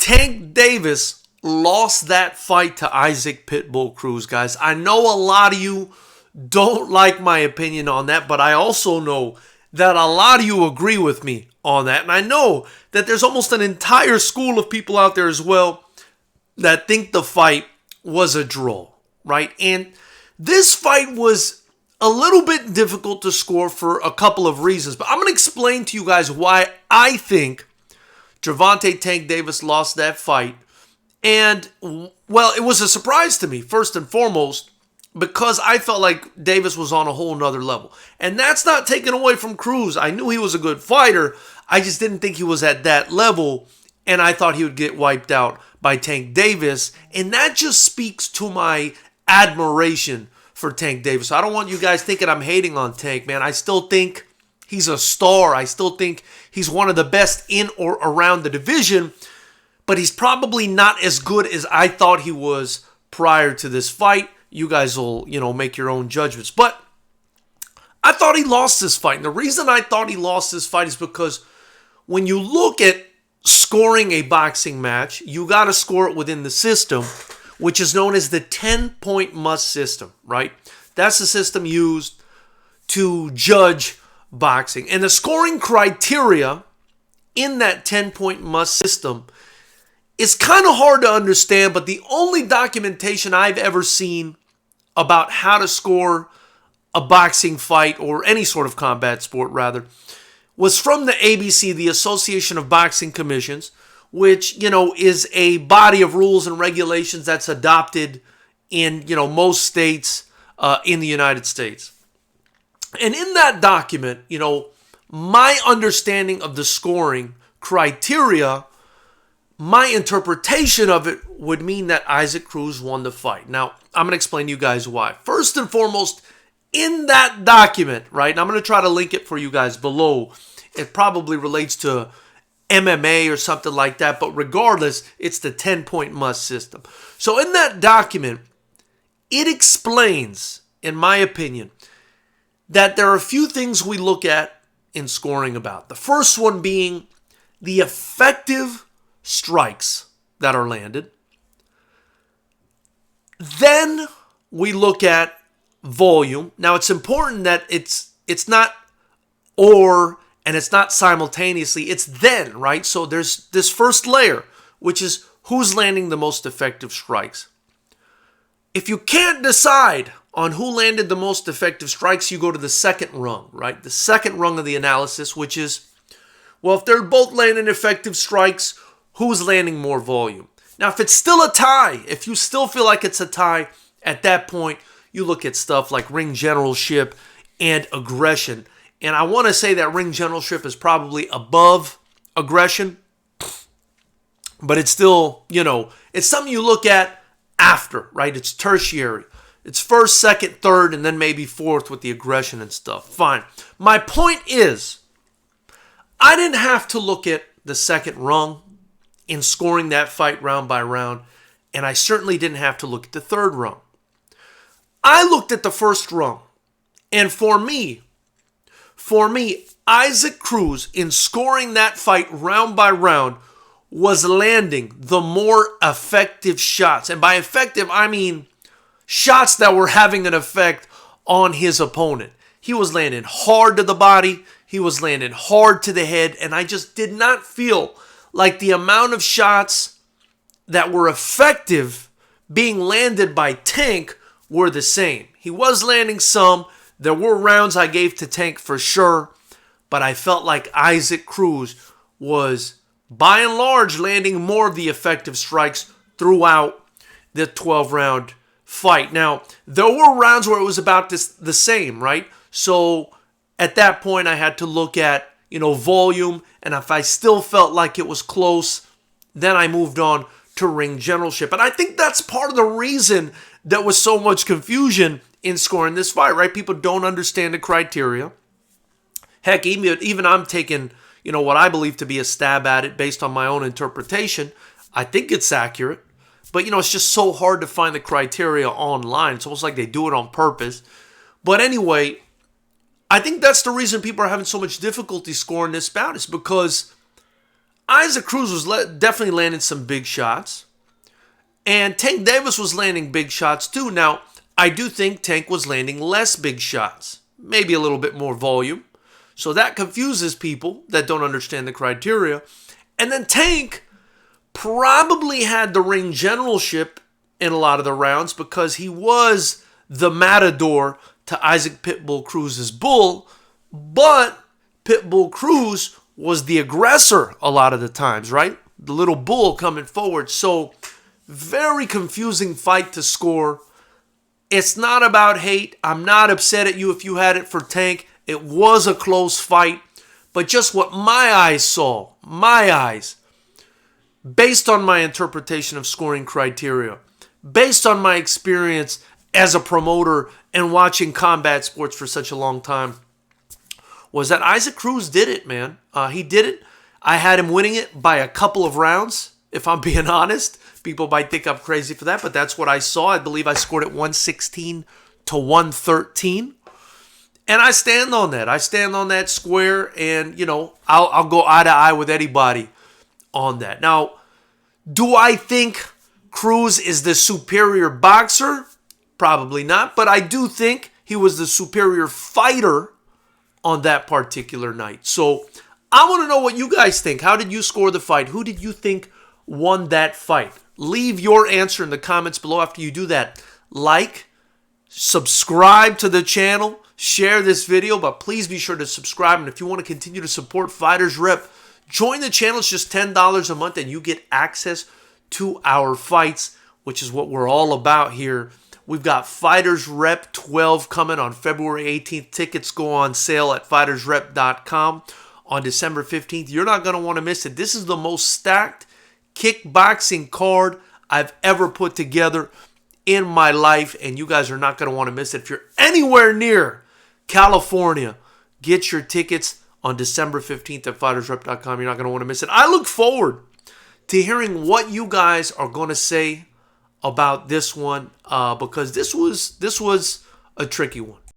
Tank Davis lost that fight to Isaac Pitbull Cruz, guys. I know a lot of you don't like my opinion on that, but I also know that a lot of you agree with me on that. And I know that there's almost an entire school of people out there as well that think the fight was a draw, right? And this fight was a little bit difficult to score for a couple of reasons, but I'm going to explain to you guys why I think Gervonta Tank Davis lost that fight. And, well, it was a surprise to me, first and foremost, because I felt like Davis was on a whole nother level. And that's not taken away from Cruz. I knew he was a good fighter. I just didn't think he was at that level, and I thought he would get wiped out by Tank Davis. And that just speaks to my admiration for Tank Davis. I don't want you guys thinking I'm hating on Tank, man. I still think he's a star. I still think he's one of the best in or around the division, but he's probably not as good as I thought he was prior to this fight. You guys will, make your own judgments. But I thought he lost this fight. And the reason I thought he lost this fight is because when you look at scoring a boxing match, you got to score it within the system, which is known as the 10-point must system, right? That's the system used to judge boxing. And the scoring criteria in that 10-point must system is kind of hard to understand, but the only documentation I've ever seen about how to score a boxing fight, or any sort of combat sport rather, was from the ABC, the Association of Boxing Commissions, which, is a body of rules and regulations that's adopted in, most states in the United States. And in that document, my understanding of the scoring criteria, my interpretation of it would mean that Isaac Cruz won the fight. Now, I'm going to explain to you guys why. First and foremost, in that document, right, and I'm going to try to link it for you guys below. It probably relates to MMA or something like that, but regardless, it's the 10-point must system. So in that document, it explains, in my opinion, that there are a few things we look at in scoring about. The first one being the effective strikes that are landed. Then we look at volume. Now, it's important that it's not or and it's not simultaneously, it's then, right? So there's this first layer, which is who's landing the most effective strikes. If you can't decide on who landed the most effective strikes, you go to the second rung, right? The second rung of the analysis, which is, well, if they're both landing effective strikes, who's landing more volume? Now, if it's still a tie, if you still feel like it's a tie, at that point, you look at stuff like ring generalship and aggression. And I want to say that ring generalship is probably above aggression, but it's still, it's something you look at after, right? It's tertiary. It's first, second, third, and then maybe fourth with the aggression and stuff. Fine. My point is, I didn't have to look at the second rung in scoring that fight round by round, and I certainly didn't have to look at the third rung. I looked at the first rung, and for me, Isaac Cruz, in scoring that fight round by round, was landing the more effective shots. And by effective, I mean shots that were having an effect on his opponent. He was landing hard to the body. He was landing hard to the head. And I just did not feel like the amount of shots that were effective being landed by Tank were the same. He was landing some. There were rounds I gave to Tank for sure, but I felt like Isaac Cruz was, by and large, landing more of the effective strikes throughout the 12-round fight. Now, there were rounds where it was about the same, right? So at that point, I had to look at, volume, and if I still felt like it was close, then I moved on to ring generalship. And I think that's part of the reason there was so much confusion in scoring this fight, right? People don't understand the criteria. Heck, even I'm taking, what I believe to be a stab at it based on my own interpretation. I think it's accurate, but it's just so hard to find the criteria online. It's almost like they do it on purpose. But anyway, I think that's the reason people are having so much difficulty scoring this bout, is because Isaac Cruz was definitely landing some big shots. And Tank Davis was landing big shots too. Now, I do think Tank was landing less big shots. Maybe a little bit more volume. So that confuses people that don't understand the criteria. And then Tank probably had the ring generalship in a lot of the rounds because he was the matador to Isaac Pitbull Cruz's bull. But Pitbull Cruz was the aggressor a lot of the times, right? The little bull coming forward. So very confusing fight to score. It's not about hate. I'm not upset at you if you had it for Tank. It was a close fight. But just what my eyes saw, based on my interpretation of scoring criteria, based on my experience as a promoter and watching combat sports for such a long time, was that Isaac Cruz did it, man. He did it. I had him winning it by a couple of rounds, if I'm being honest. People might think I'm crazy for that, but that's what I saw. I believe I scored it 116 to 113. And I stand on that. I stand on that square, and, you know, I'll go eye to eye with anybody on that. Now, do I think Cruz is the superior boxer? Probably not, but I do think he was the superior fighter on that particular night. So I want to know what you guys think. How did you score the fight? Who did you think won that fight? Leave your answer in the comments below. After you do that, like, subscribe to the channel, share this video, but please be sure to subscribe. And if you want to continue to support Fighters Rep, join the channel. It's just $10 a month, and you get access to our fights, which is what we're all about here. We've got Fighters Rep 12 coming on February 18th. Tickets go on sale at FightersRep.com on December 15th. You're not going to want to miss it. This is the most stacked kickboxing card I've ever put together in my life, and you guys are not going to want to miss it. If you're anywhere near California, get your tickets on December 15th at FightersRep.com. You're not going to want to miss it. I look forward to hearing what you guys are going to say about this one because this was a tricky one.